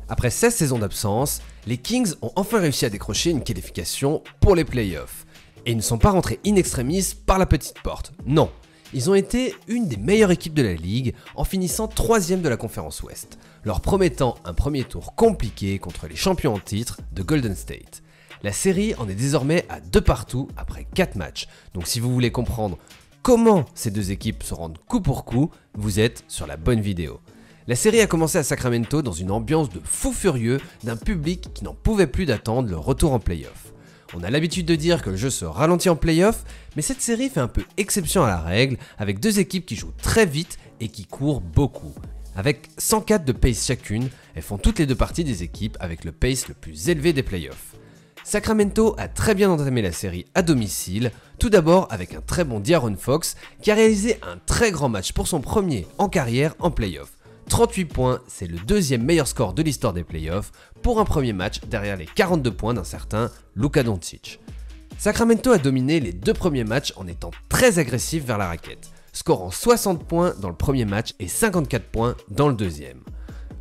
Après 16 saisons d'absence, les Kings ont enfin réussi à décrocher une qualification pour les playoffs. Et ils ne sont pas rentrés in extremis par la petite porte, non. Ils ont été une des meilleures équipes de la ligue en finissant 3ème de la conférence Ouest, leur promettant un premier tour compliqué contre les champions en titre de Golden State. La série en est désormais à 2-2 après 4 matchs, donc si vous voulez comprendre comment ces deux équipes se rendent coup pour coup, vous êtes sur la bonne vidéo. La série a commencé à Sacramento dans une ambiance de fou furieux d'un public qui n'en pouvait plus d'attendre le retour en play-off. On a l'habitude de dire que le jeu se ralentit en play-off, mais cette série fait un peu exception à la règle, avec deux équipes qui jouent très vite et qui courent beaucoup. Avec 104 de pace chacune, elles font toutes les deux parties des équipes avec le pace le plus élevé des play-offs. Sacramento a très bien entamé la série à domicile, tout d'abord avec un très bon De'Aaron Fox qui a réalisé un très grand match pour son premier en carrière en play-off. 38 points, c'est le deuxième meilleur score de l'histoire des playoffs pour un premier match derrière les 42 points d'un certain Luka Doncic. Sacramento a dominé les deux premiers matchs en étant très agressif vers la raquette, scorant 60 points dans le premier match et 54 points dans le deuxième.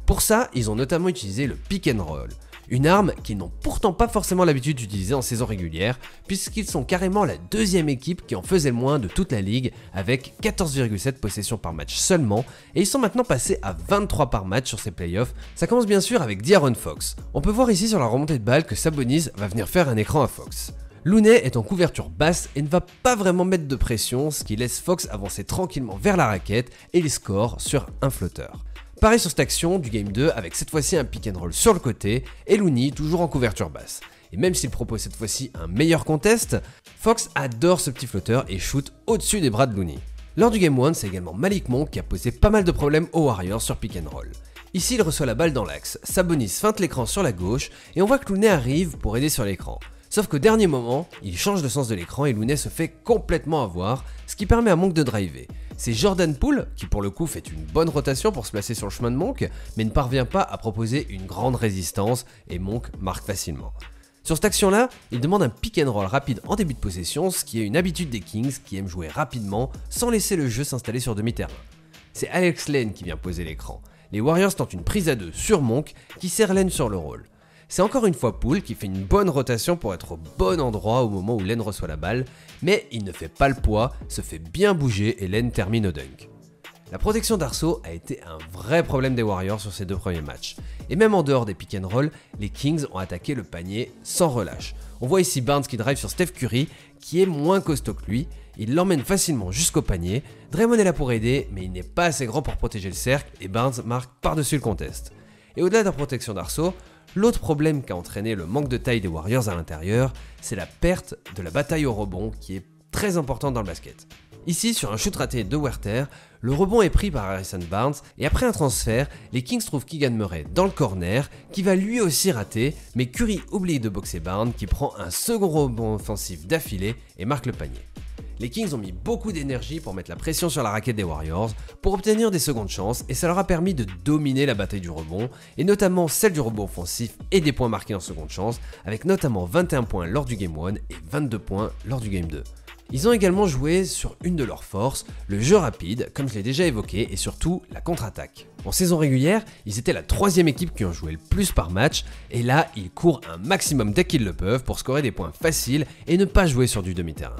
Pour ça, ils ont notamment utilisé le pick and roll, une arme qu'ils n'ont pourtant pas forcément l'habitude d'utiliser en saison régulière, puisqu'ils sont carrément la deuxième équipe qui en faisait le moins de toute la ligue, avec 14,7 possessions par match seulement, et ils sont maintenant passés à 23 par match sur ces playoffs. Ça commence bien sûr avec De'Aaron Fox. On peut voir ici sur la remontée de balle que Sabonis va venir faire un écran à Fox. Looney est en couverture basse et ne va pas vraiment mettre de pression, ce qui laisse Fox avancer tranquillement vers la raquette et les scores sur un flotteur. Pareil sur cette action du Game 2 avec cette fois-ci un pick and roll sur le côté et Looney toujours en couverture basse. Et même s'il propose cette fois-ci un meilleur contest, Fox adore ce petit flotteur et shoot au-dessus des bras de Looney. Lors du Game 1, c'est également Malik Monk qui a posé pas mal de problèmes aux Warriors sur pick and roll. Ici, il reçoit la balle dans l'axe, Sabonis feinte l'écran sur la gauche et on voit que Looney arrive pour aider sur l'écran. Sauf qu'au dernier moment, il change de sens de l'écran et Looney se fait complètement avoir, ce qui permet à Monk de driver. C'est Jordan Poole qui pour le coup fait une bonne rotation pour se placer sur le chemin de Monk, mais ne parvient pas à proposer une grande résistance et Monk marque facilement. Sur cette action-là, il demande un pick and roll rapide en début de possession, ce qui est une habitude des Kings qui aiment jouer rapidement sans laisser le jeu s'installer sur demi-terrain. C'est Alex Len qui vient poser l'écran. Les Warriors tentent une prise à deux sur Monk qui sert Len sur le roll. C'est encore une fois Poole qui fait une bonne rotation pour être au bon endroit au moment où Len reçoit la balle, mais il ne fait pas le poids, se fait bien bouger et Len termine au dunk. La protection d'Arceau a été un vrai problème des Warriors sur ces deux premiers matchs. Et même en dehors des pick and roll, les Kings ont attaqué le panier sans relâche. On voit ici Barnes qui drive sur Steph Curry, qui est moins costaud que lui. Il l'emmène facilement jusqu'au panier. Draymond est là pour aider, mais il n'est pas assez grand pour protéger le cercle et Barnes marque par-dessus le contest. Et au-delà de la protection d'Arceau, l'autre problème qui a entraîné le manque de taille des Warriors à l'intérieur, c'est la perte de la bataille au rebond qui est très importante dans le basket. Ici, sur un shoot raté de Werther, le rebond est pris par Harrison Barnes et après un transfert, les Kings trouvent Keegan Murray dans le corner qui va lui aussi rater, mais Curry oublie de boxer Barnes qui prend un second rebond offensif d'affilée et marque le panier. Les Kings ont mis beaucoup d'énergie pour mettre la pression sur la raquette des Warriors pour obtenir des secondes chances et ça leur a permis de dominer la bataille du rebond et notamment celle du rebond offensif et des points marqués en seconde chance avec notamment 21 points lors du Game 1 et 22 points lors du Game 2. Ils ont également joué sur une de leurs forces, le jeu rapide, comme je l'ai déjà évoqué, et surtout la contre-attaque. En saison régulière, ils étaient la troisième équipe qui en jouait le plus par match, et là, ils courent un maximum dès qu'ils le peuvent pour scorer des points faciles et ne pas jouer sur du demi-terrain.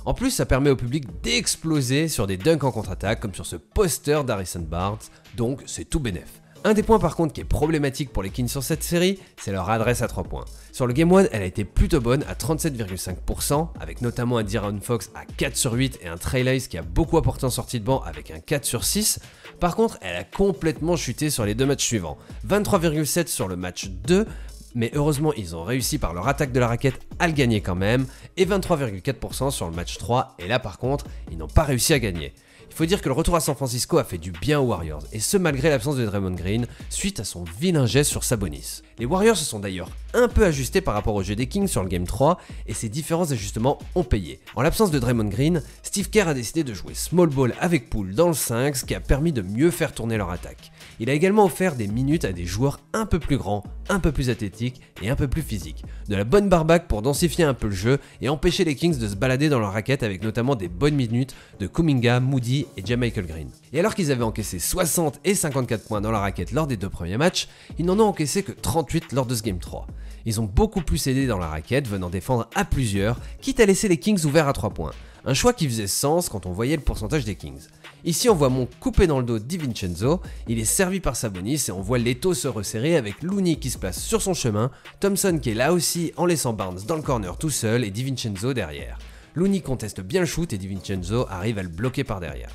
En plus, ça permet au public d'exploser sur des dunks en contre-attaque, comme sur ce poster d'Harrison Barnes, donc c'est tout bénef. Un des points par contre qui est problématique pour les Kings sur cette série, c'est leur adresse à 3 points. Sur le Game 1, elle a été plutôt bonne à 37,5%, avec notamment un De'Aaron Fox à 4 sur 8 et un Trey Lyles qui a beaucoup apporté en sortie de banc avec un 4 sur 6. Par contre, elle a complètement chuté sur les deux matchs suivants. 23,7 sur le match 2, mais heureusement ils ont réussi par leur attaque de la raquette à le gagner quand même, et 23,4% sur le match 3, et là par contre, ils n'ont pas réussi à gagner. Il faut dire que le retour à San Francisco a fait du bien aux Warriors, et ce malgré l'absence de Draymond Green, suite à son vilain geste sur Sabonis. Les Warriors se sont d'ailleurs un peu ajusté par rapport au jeu des Kings sur le Game 3 et ces différents ajustements ont payé. En l'absence de Draymond Green, Steve Kerr a décidé de jouer small ball avec Poole dans le 5, ce qui a permis de mieux faire tourner leur attaque. Il a également offert des minutes à des joueurs un peu plus grands, un peu plus athlétiques et un peu plus physiques. De la bonne barbaque pour densifier un peu le jeu et empêcher les Kings de se balader dans leur raquette avec notamment des bonnes minutes de Kuminga, Moody et Jamichael Green. Et alors qu'ils avaient encaissé 60 et 54 points dans la raquette lors des 2 premiers matchs, ils n'en ont encaissé que 38 lors de ce Game 3. Ils ont beaucoup plus aidé dans la raquette, venant défendre à plusieurs, quitte à laisser les Kings ouverts à 3 points. Un choix qui faisait sens quand on voyait le pourcentage des Kings. Ici on voit Monk couper dans le dos DiVincenzo, il est servi par Sabonis et on voit Leto se resserrer avec Looney qui se place sur son chemin, Thompson qui est là aussi en laissant Barnes dans le corner tout seul et DiVincenzo derrière. Looney conteste bien le shoot et DiVincenzo arrive à le bloquer par derrière.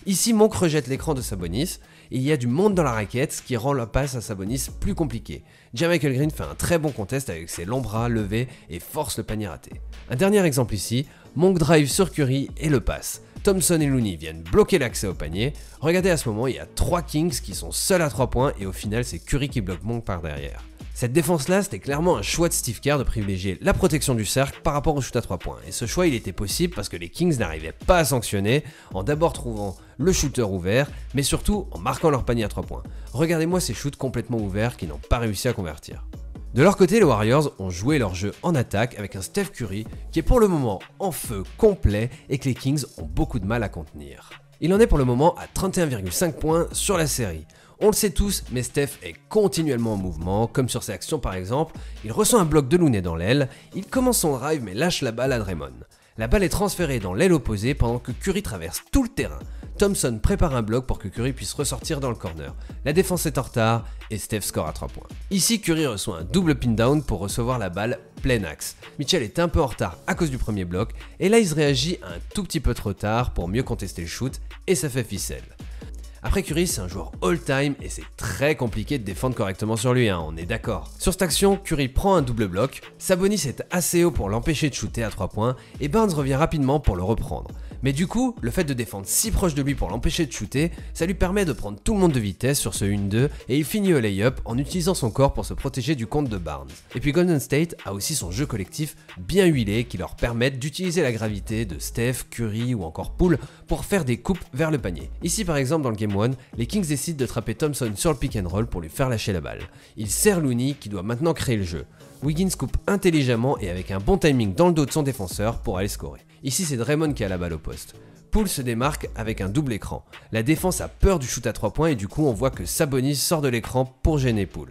Ici Monk rejette l'écran de Sabonis et il y a du monde dans la raquette, ce qui rend la passe à Sabonis plus compliquée. Jamichael Green fait un très bon contest avec ses longs bras levés et force le panier raté. Un dernier exemple ici, Monk drive sur Curry et le passe. Thompson et Looney viennent bloquer l'accès au panier. Regardez à ce moment, il y a 3 Kings qui sont seuls à 3 points et au final c'est Curry qui bloque Monk par derrière. Cette défense-là, c'était clairement un choix de Steve Kerr de privilégier la protection du cercle par rapport au shoot à 3 points. Et ce choix, il était possible parce que les Kings n'arrivaient pas à sanctionner en d'abord trouvant le shooter ouvert, mais surtout en marquant leur panier à 3 points. Regardez-moi ces shoots complètement ouverts qui n'ont pas réussi à convertir. De leur côté, les Warriors ont joué leur jeu en attaque avec un Steph Curry qui est pour le moment en feu complet et que les Kings ont beaucoup de mal à contenir. Il en est pour le moment à 31,5 points sur la série. On le sait tous, mais Steph est continuellement en mouvement, comme sur ses actions par exemple. Il reçoit un bloc de Looney dans l'aile, il commence son drive mais lâche la balle à Draymond. La balle est transférée dans l'aile opposée pendant que Curry traverse tout le terrain. Thompson prépare un bloc pour que Curry puisse ressortir dans le corner. La défense est en retard et Steph score à 3 points. Ici, Curry reçoit un double pin down pour recevoir la balle plein axe. Mitchell est un peu en retard à cause du premier bloc et là il se réagit un tout petit peu trop tard pour mieux contester le shoot et ça fait ficelle. Après Curry, c'est un joueur all-time et c'est très compliqué de défendre correctement sur lui, on est d'accord. Sur cette action, Curry prend un double bloc, Sabonis est assez haut pour l'empêcher de shooter à 3 points et Barnes revient rapidement pour le reprendre. Mais du coup, le fait de défendre si proche de lui pour l'empêcher de shooter, ça lui permet de prendre tout le monde de vitesse sur ce 1-2 et il finit au lay-up en utilisant son corps pour se protéger du compte de Barnes. Et puis Golden State a aussi son jeu collectif bien huilé qui leur permettent d'utiliser la gravité de Steph, Curry ou encore Poole pour faire des coupes vers le panier. Ici par exemple dans le Game 1, les Kings décident de trapper Thompson sur le pick and roll pour lui faire lâcher la balle. Il sert Looney qui doit maintenant créer le jeu. Wiggins coupe intelligemment et avec un bon timing dans le dos de son défenseur pour aller scorer. Ici c'est Draymond qui a la balle au poste. Poole se démarque avec un double écran. La défense a peur du shoot à 3 points et du coup on voit que Sabonis sort de l'écran pour gêner Poole.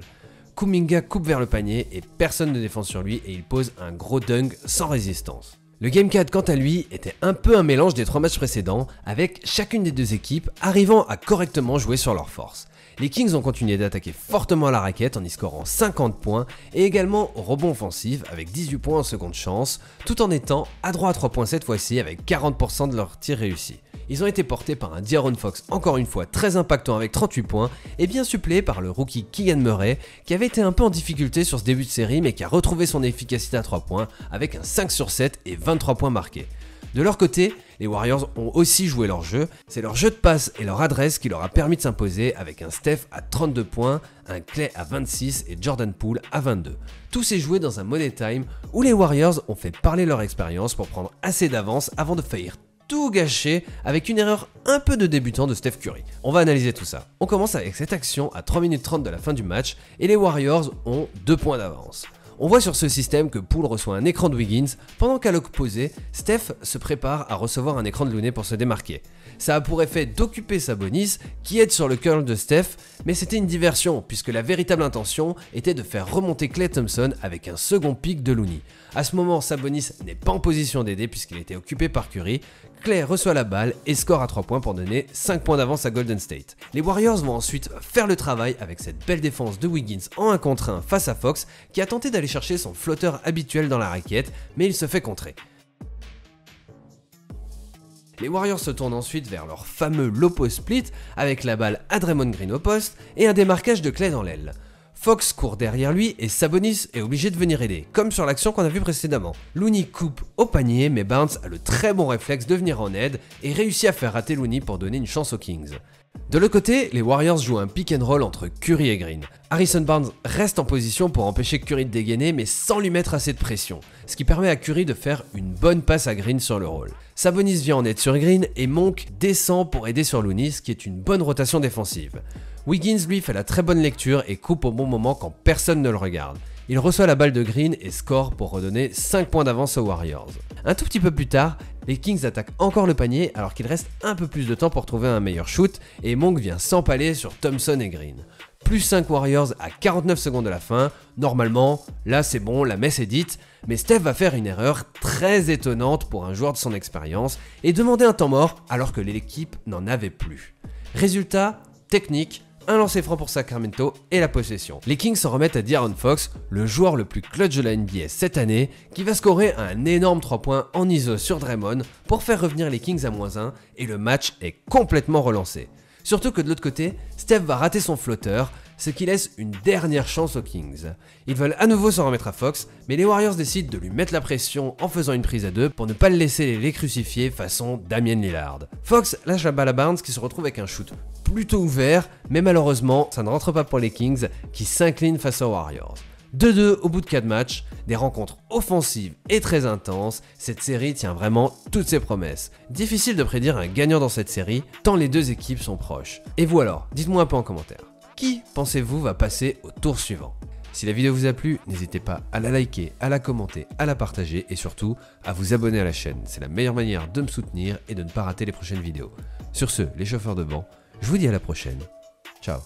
Kuminga coupe vers le panier et personne ne défend sur lui et il pose un gros dunk sans résistance. Le Game 4 quant à lui était un peu un mélange des 3 matchs précédents avec chacune des deux équipes arrivant à correctement jouer sur leurs forces. Les Kings ont continué d'attaquer fortement à la raquette en y scorant 50 points et également au rebond offensif avec 18 points en seconde chance, tout en étant adroit à 3 points cette fois-ci avec 40% de leurs tirs réussis. Ils ont été portés par un De'Aaron Fox encore une fois très impactant avec 38 points et bien suppléé par le rookie Keegan Murray qui avait été un peu en difficulté sur ce début de série mais qui a retrouvé son efficacité à 3 points avec un 5 sur 7 et 23 points marqués. De leur côté, les Warriors ont aussi joué leur jeu, c'est leur jeu de passe et leur adresse qui leur a permis de s'imposer avec un Steph à 32 points, un Clay à 26 et Jordan Poole à 22. Tout s'est joué dans un money time où les Warriors ont fait parler leur expérience pour prendre assez d'avance avant de faillir tout gâcher avec une erreur un peu de débutant de Steph Curry. On va analyser tout ça. On commence avec cette action à 3 minutes 30 de la fin du match et les Warriors ont 2 points d'avance. On voit sur ce système que Poole reçoit un écran de Wiggins, pendant qu'à l'opposé, Steph se prépare à recevoir un écran de Looney pour se démarquer. Ça a pour effet d'occuper Sabonis, qui aide sur le curl de Steph, mais c'était une diversion, puisque la véritable intention était de faire remonter Klay Thompson avec un second pick de Looney. À ce moment, Sabonis n'est pas en position d'aider puisqu'il était occupé par Curry. Klay reçoit la balle et score à 3 points pour donner 5 points d'avance à Golden State. Les Warriors vont ensuite faire le travail avec cette belle défense de Wiggins en 1 contre 1 face à Fox qui a tenté d'aller chercher son flotteur habituel dans la raquette, mais il se fait contrer. Les Warriors se tournent ensuite vers leur fameux low post split avec la balle à Draymond Green au poste et un démarquage de Klay dans l'aile. Fox court derrière lui et Sabonis est obligé de venir aider, comme sur l'action qu'on a vue précédemment. Looney coupe au panier mais Barnes a le très bon réflexe de venir en aide et réussit à faire rater Looney pour donner une chance aux Kings. De l'autre côté, les Warriors jouent un pick and roll entre Curry et Green. Harrison Barnes reste en position pour empêcher Curry de dégainer mais sans lui mettre assez de pression, ce qui permet à Curry de faire une bonne passe à Green sur le roll. Sabonis vient en aide sur Green et Monk descend pour aider sur Looney, ce qui est une bonne rotation défensive. Wiggins lui fait la très bonne lecture et coupe au bon moment quand personne ne le regarde. Il reçoit la balle de Green et score pour redonner 5 points d'avance aux Warriors. Un tout petit peu plus tard, les Kings attaquent encore le panier alors qu'il reste un peu plus de temps pour trouver un meilleur shoot et Monk vient s'empaler sur Thompson et Green. Plus 5 Warriors à 49 secondes de la fin, normalement, là c'est bon, la messe est dite, mais Steph va faire une erreur très étonnante pour un joueur de son expérience et demander un temps mort alors que l'équipe n'en avait plus. Résultat, technique, un lancer franc pour Sacramento et la possession. Les Kings s'en remettent à De'Aaron Fox, le joueur le plus clutch de la NBA cette année, qui va scorer un énorme 3 points en ISO sur Draymond pour faire revenir les Kings à -1 et le match est complètement relancé. Surtout que de l'autre côté, Steph va rater son flotteur, ce qui laisse une dernière chance aux Kings. Ils veulent à nouveau s'en remettre à Fox, mais les Warriors décident de lui mettre la pression en faisant une prise à 2 pour ne pas le laisser les crucifier façon Damian Lillard. Fox lâche la balle à Barnes qui se retrouve avec un shoot plutôt ouvert, mais malheureusement ça ne rentre pas pour les Kings qui s'inclinent face aux Warriors. 2-2 au bout de 4 matchs, des rencontres offensives et très intenses, cette série tient vraiment toutes ses promesses. Difficile de prédire un gagnant dans cette série, tant les deux équipes sont proches. Et vous alors, dites-moi un peu en commentaire, qui pensez-vous va passer au tour suivant? Si la vidéo vous a plu, n'hésitez pas à la liker, à la commenter, à la partager et surtout à vous abonner à la chaîne. C'est la meilleure manière de me soutenir et de ne pas rater les prochaines vidéos. Sur ce, les chauffeurs de banc, je vous dis à la prochaine. Ciao.